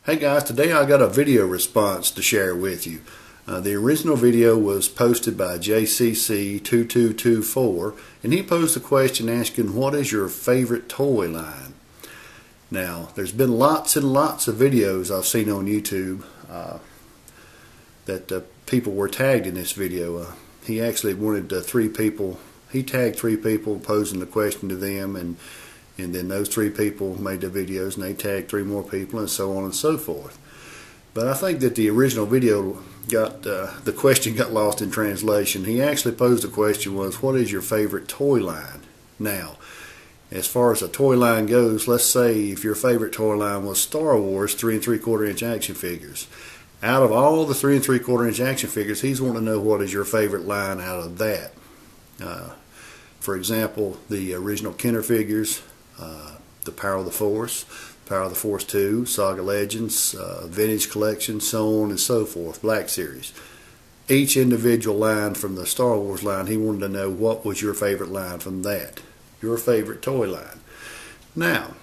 Hey guys, today I got a video response to share with you. The original video was posted by Jcc2224, and he posed a question asking, what is your favorite toy line? Now, there's been lots and lots of videos I've seen on YouTube that people were tagged in this video. He actually wanted he tagged 3 people posing the question to them, and then those 3 people made the videos and they tagged 3 more people, and so on and so forth. But I think that the original video the question got lost in translation. He actually posed the question was, what is your favorite toy line? Now, as far as a toy line goes, let's say if your favorite toy line was Star Wars 3 3/4 inch action figures. Out of all the 3 3/4 inch action figures, he's wanting to know what is your favorite line out of that. For example, the original Kenner figures, the Power of the Force 2, Saga Legends, Vintage Collection, so on and so forth, Black Series. Each individual line from the Star Wars line, he wanted to know what was your favorite line from that, your favorite toy line. Now,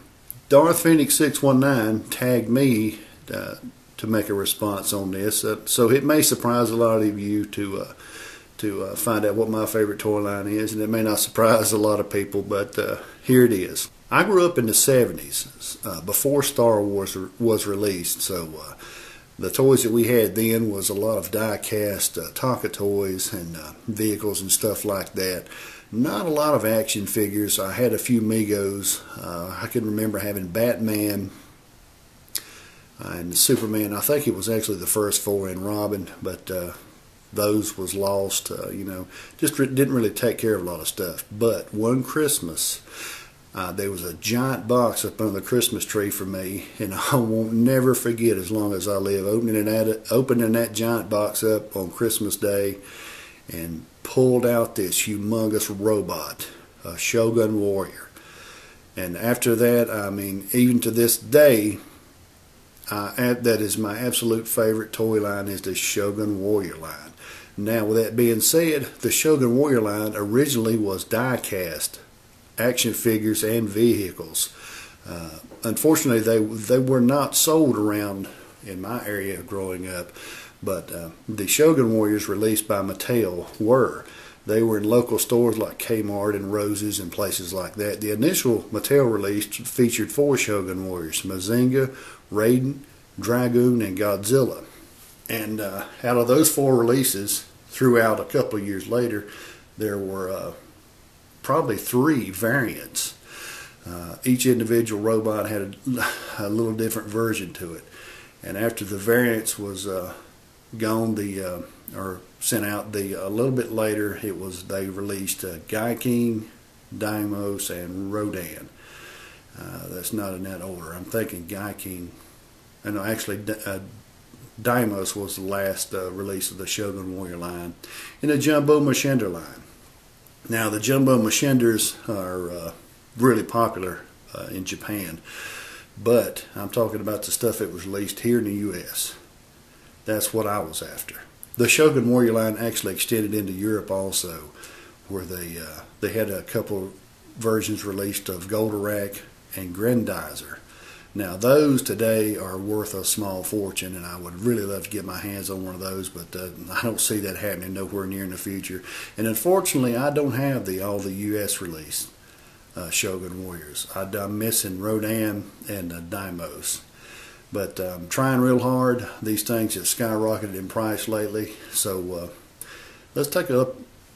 Darth Phoenix 619 tagged me to make a response on this, so it may surprise a lot of you to find out what my favorite toy line is, and it may not surprise a lot of people, but here it is. I grew up in the 70s, before Star Wars was released, so the toys that we had then was a lot of die-cast Tonka toys and vehicles and stuff like that. Not a lot of action figures. I had a few Megos. I can remember having Batman and Superman. I think it was actually the first 4 in Robin, but those was lost. Just didn't really take care of a lot of stuff. But one Christmas, there was a giant box up under the Christmas tree for me, and I won't never forget as long as I live, opening that giant box up on Christmas Day and pulled out this humongous robot, a Shogun Warrior. And after that, I mean, even to this day, that is my absolute favorite toy line, is the Shogun Warrior line. Now, with that being said, the Shogun Warrior line originally was die-cast action figures and vehicles. Unfortunately, they were not sold around in my area growing up, but the Shogun Warriors released by Mattel were. They were in local stores like Kmart and Rose's and places like that. The initial Mattel release featured 4 Shogun Warriors: Mazinga, Raiden, Dragoon, and Godzilla. And out of those 4 releases, throughout a couple of years later, there were probably 3 variants. Each individual robot had a little different version to it. And after the variants was gone, or sent out, a little bit later, they released Gaiking, Deimos, and Rodan. That's not in that order. I'm thinking Gaiking. No, actually, Deimos was the last release of the Shogun Warrior line, and the Jumbo Machender line. Now, the Jumbo Machenders are really popular in Japan, but I'm talking about the stuff that was released here in the U.S. That's what I was after. The Shogun Warrior line actually extended into Europe also, where they had a couple versions released of Goldorak and Grendizer. Now, those today are worth a small fortune, and I would really love to get my hands on one of those, but I don't see that happening nowhere near in the future. And unfortunately, I don't have all the U.S. release Shogun Warriors. I'm missing Rodan and Deimos. But I'm trying real hard. These things have skyrocketed in price lately, so let's take a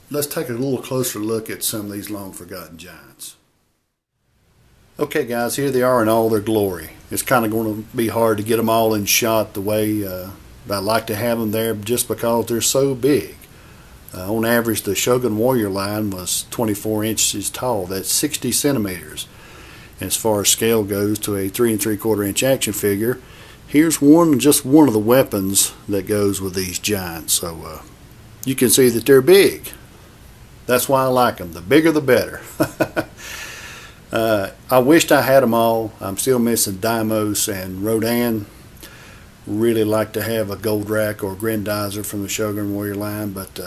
little closer look at some of these long-forgotten giants. Okay guys, here they are in all their glory. It's kind of going to be hard to get them all in shot the way I like to have them there, just because they're so big. On average, the Shogun Warrior line was 24 inches tall. That's 60 centimeters. And as far as scale goes to a 3 3/4 inch action figure, here's just one of the weapons that goes with these giants. So you can see that they're big. That's why I like them. The bigger the better. I wished I had them all. I'm still missing Deimos and Rodan. Really like to have a Goldorak or Grendizer from the Shogun Warrior line, but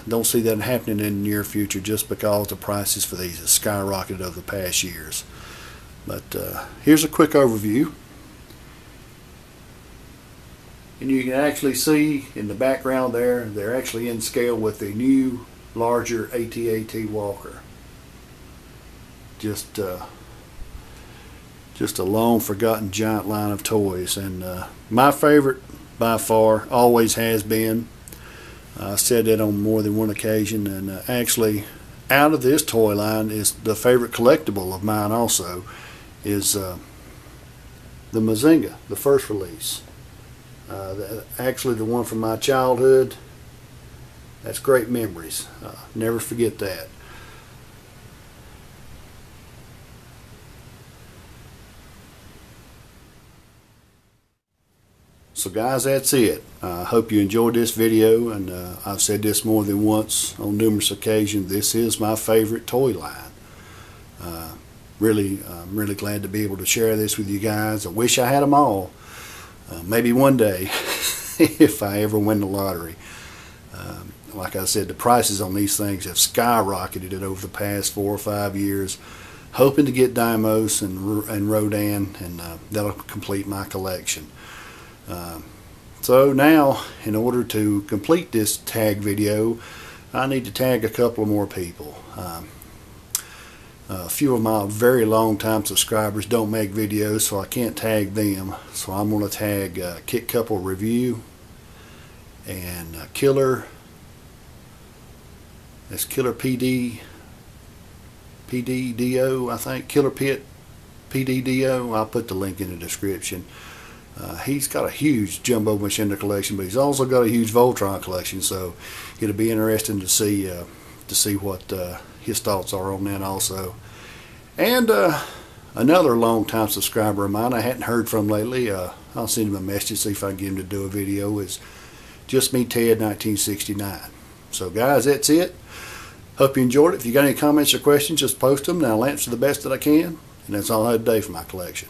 don't see that happening in the near future, just because the prices for these have skyrocketed over the past years. But here's a quick overview. And you can actually see in the background there, they're actually in scale with the new, larger AT-AT Walker. Just a long forgotten giant line of toys, and my favorite by far, always has been. I said that on more than one occasion, and actually out of this toy line is the favorite collectible of mine also, is the Mazinga, the first release. Actually the one from my childhood. That's great memories. Never forget that. So guys, that's it. I hope you enjoyed this video, and I've said this more than once on numerous occasions. This is my favorite toy line. I'm really glad to be able to share this with you guys. I wish I had them all. Maybe one day, if I ever win the lottery. Like I said, the prices on these things have skyrocketed over the past 4 or 5 years. Hoping to get Deimos and Rodan, and that'll complete my collection. So now, in order to complete this tag video, I need to tag a couple of more people. A few of my very long time subscribers don't make videos, so I can't tag them. So I'm going to tag Kit Couple Review and Killer. That's Killer PDDO, I think. Killer Pit PDDO. I'll put the link in the description. He's got a huge jumbo machine collection, but he's also got a huge Voltron collection, so it'll be interesting to see what his thoughts are on that also. And another long-time subscriber of mine I hadn't heard from lately, I'll send him a message, see if I can get him to do a video, is Just Me Ted 1969. So guys, that's it. Hope you enjoyed it. If you got any comments or questions, just post them and I'll answer the best that I can. And that's all I have today for my collection.